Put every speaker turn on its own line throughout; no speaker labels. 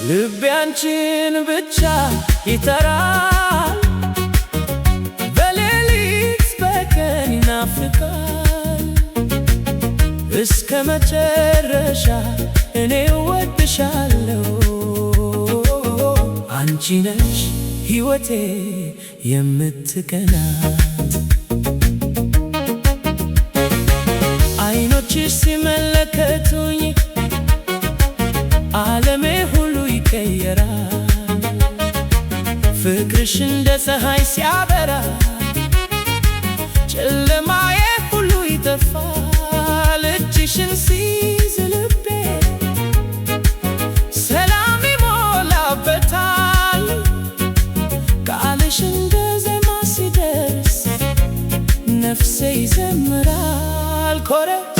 ልቤ አንቺን ብቻ ይጠራል፣ በሌሊት በቀን ይናፍቃል። እስከ መጨረሻ እኔ እወድሻለሁ። አንቺ ነሽ ሕይወቴ የምትቀናት። ዓይኖችሽ ሲመለከቱኝ ዓለሜ ሁሉ ይቀየራል። ፍቅርሽ እንደ ፀሐይ ሲያበራ ጨለማዬ ሁሉ ይጠፋል። እጅሽን ሲይዝ ልቤ ሰላም ይሞላበታል። ቃልሽ እንደ ዜማ ሲደርስ ነፍሴ ይዘምራል። ኮረት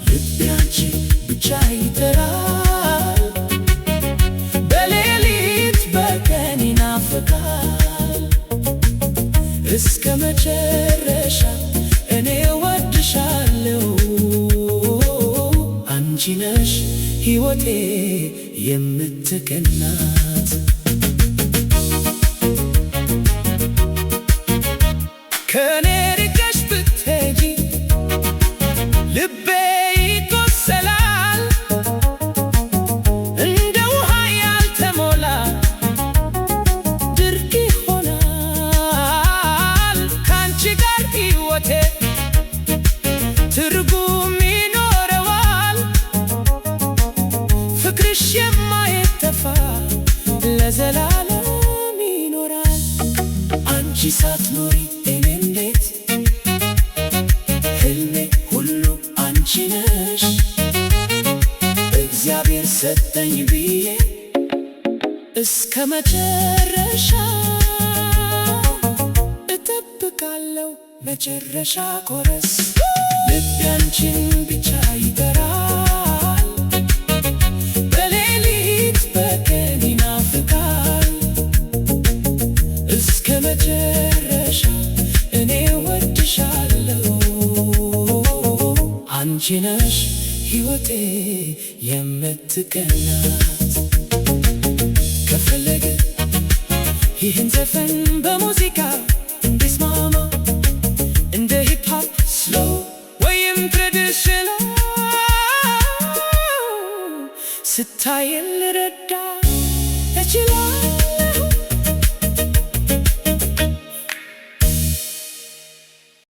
ልቤ አንቺን ብቻ ይጠራል፣ በሌሊት በቀን ይናፍቃል። እስከ መጨረሻ እኔ እወድሻለሁ። አንቺ ነሽ ሕይወቴ የምትቀናት። ከኔ ርቀሽ ብትሄጂ ልቤ ይቆሰላል፣ እንደ ውሃ ያልተሞላ ድርቅ ይሆናል። ካንቺ ጋር ሕይወቴ ትርጉም ይኖረዋል። ፍቅርሽ የማይጠፋ ለዘላለም ይኖራል። አንቺ ሳትኖሪ እኔ እንዴት? ሕልሜ ሁሉ አንቺ ነሽ። እግዚአብሔር ሰጠኝ ብዬ እስከ መጨረሻ እጠብቃለሁ። መጨረሻ ኮረስ ልቤ አንቺን ብቻ ይጠራል፣ በሌሊት በቀን ይናፍቃል። እስከ መጨረሻ እኔ እወድሻለሁ። አንቺ ነሽ ሕይወቴ የምትቀናት። ከፈለገ ይህን ዘፈን በሙዚቃ እንዲስማማ እንደ ሂፕ ሆፕ ስሎው ወይም ትራዲሽናል ስታይል ልረዳ